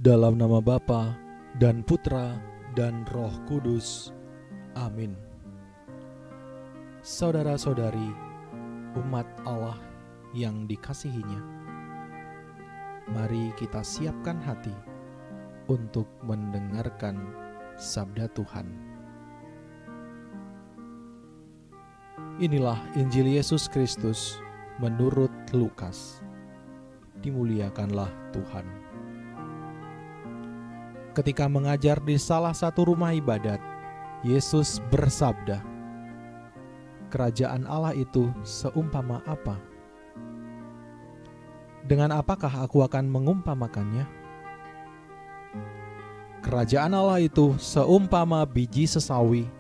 Dalam nama Bapa dan Putra dan Roh Kudus. Amin. Saudara-saudari, umat Allah yang dikasihinya, mari kita siapkan hati untuk mendengarkan sabda Tuhan. Inilah Injil Yesus Kristus menurut Lukas. Dimuliakanlah Tuhan. Ketika mengajar di salah satu rumah ibadat, Yesus bersabda, "Kerajaan Allah itu seumpama apa? Dengan apakah aku akan mengumpamakannya? Kerajaan Allah itu seumpama biji sesawi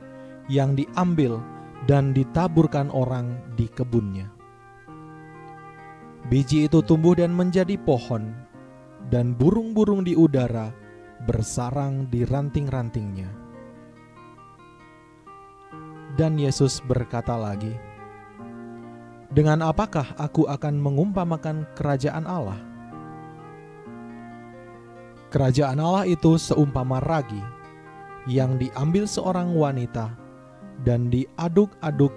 yang diambil dan ditaburkan orang di kebunnya. Biji itu tumbuh dan menjadi pohon, dan burung-burung di udara bersarang di ranting-rantingnya." Dan Yesus berkata lagi, "Dengan apakah aku akan mengumpamakan kerajaan Allah? Kerajaan Allah itu seumpama ragi yang diambil seorang wanita dan diaduk-aduk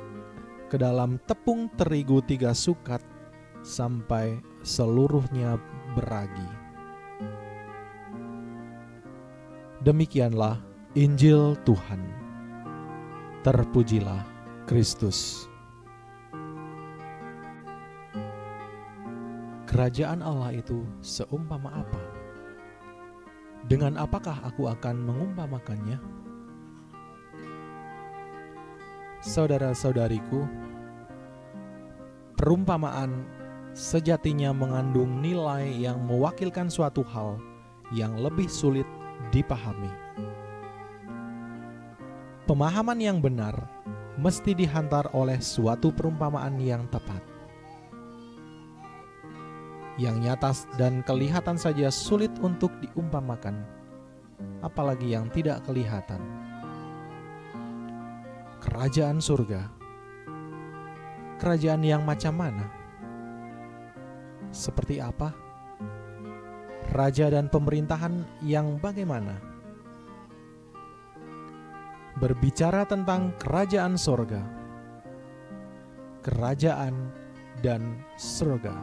ke dalam tepung terigu 3 sukat sampai seluruhnya beragi." Demikianlah Injil Tuhan. Terpujilah Kristus. Kerajaan Allah itu seumpama apa? Dengan apakah aku akan mengumpamakannya? Saudara-saudariku, perumpamaan sejatinya mengandung nilai yang mewakilkan suatu hal yang lebih sulit dipahami. Pemahaman yang benar mesti dihantar oleh suatu perumpamaan yang tepat. Yang nyata dan kelihatan saja sulit untuk diumpamakan, apalagi yang tidak kelihatan. Kerajaan surga, kerajaan yang macam mana? Seperti apa? Raja dan pemerintahan yang bagaimana? Berbicara tentang kerajaan surga, kerajaan dan surga,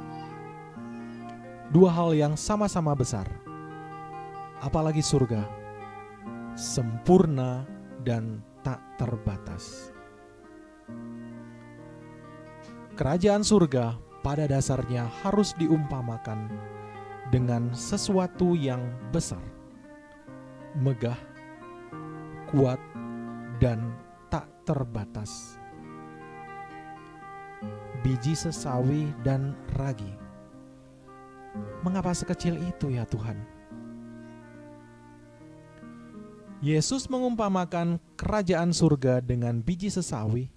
dua hal yang sama-sama besar. Apalagi surga, sempurna dan tak terbatas. Kerajaan surga pada dasarnya harus diumpamakan dengan sesuatu yang besar, megah, kuat, dan tak terbatas. Biji sesawi dan ragi. Mengapa sekecil itu ya Tuhan? Yesus mengumpamakan kerajaan surga dengan biji sesawi,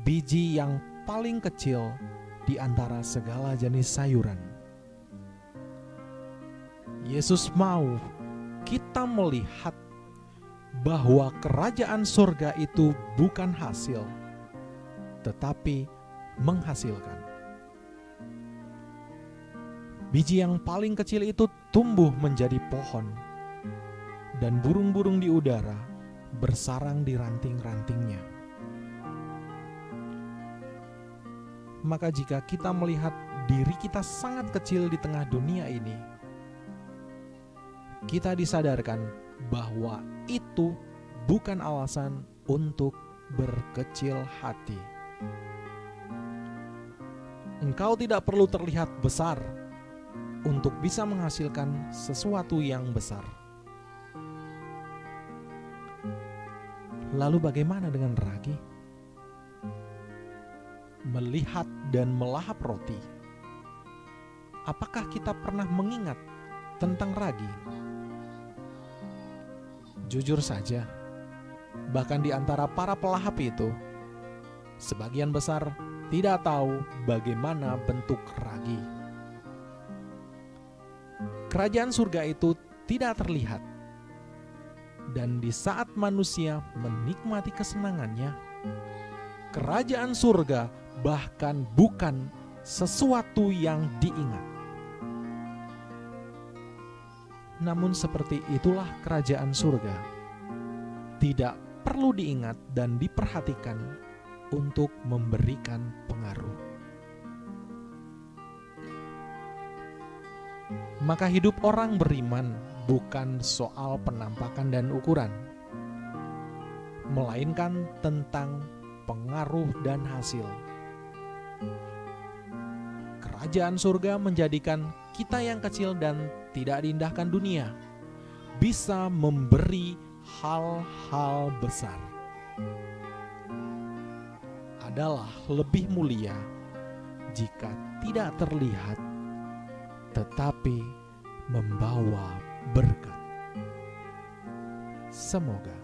biji yang paling kecil di antara segala jenis sayuran. Yesus mau kita melihat bahwa kerajaan surga itu bukan hasil, tetapi menghasilkan. Biji yang paling kecil itu tumbuh menjadi pohon, dan burung-burung di udara bersarang di ranting-rantingnya. Maka jika kita melihat diri kita sangat kecil di tengah dunia ini, kita disadarkan bahwa itu bukan alasan untuk berkecil hati. Engkau tidak perlu terlihat besar untuk bisa menghasilkan sesuatu yang besar. Lalu bagaimana dengan ragi? Melihat dan melahap roti. Apakah kita pernah mengingat tentang ragi? Jujur saja, bahkan di antara para pelahap itu, sebagian besar tidak tahu bagaimana bentuk ragi. Kerajaan surga itu tidak terlihat, dan di saat manusia menikmati kesenangannya, kerajaan surga bahkan bukan sesuatu yang diingat. Namun seperti itulah kerajaan surga. Tidak perlu diingat dan diperhatikan untuk memberikan pengaruh. Maka hidup orang beriman bukan soal penampakan dan ukuran, melainkan tentang pengaruh dan hasil. Kerajaan surga menjadikan kita yang kecil dan tidak diindahkan dunia bisa memberi hal-hal besar. Adalah lebih mulia jika tidak terlihat tetapi membawa berkat. Semoga.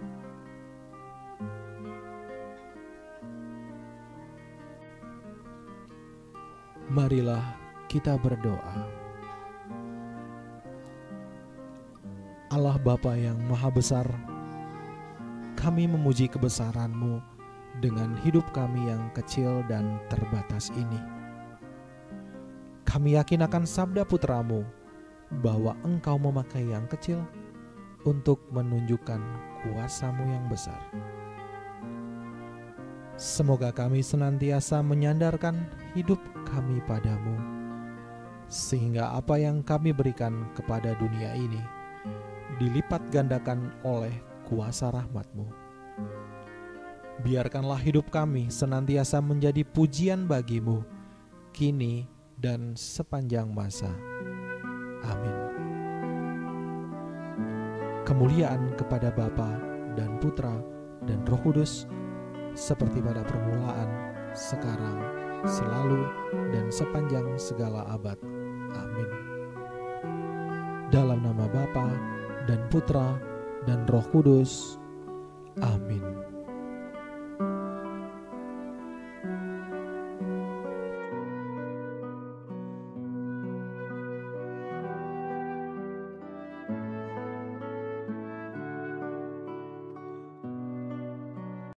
Marilah kita berdoa. Allah Bapa yang Maha Besar, kami memuji kebesaran-Mu dengan hidup kami yang kecil dan terbatas ini. Kami yakin akan sabda putra-Mu bahwa Engkau memakai yang kecil untuk menunjukkan kuasa-Mu yang besar. Semoga kami senantiasa menyandarkan hidup kami padamu, sehingga apa yang kami berikan kepada dunia ini dilipat gandakan oleh kuasa rahmat-Mu. Biarkanlah hidup kami senantiasa menjadi pujian bagi-Mu, kini dan sepanjang masa. Amin. Kemuliaan kepada Bapa dan Putra dan Roh Kudus, seperti pada permulaan, sekarang, selalu, dan sepanjang segala abad. Amin. Dalam nama Bapa dan Putra dan Roh Kudus. Amin.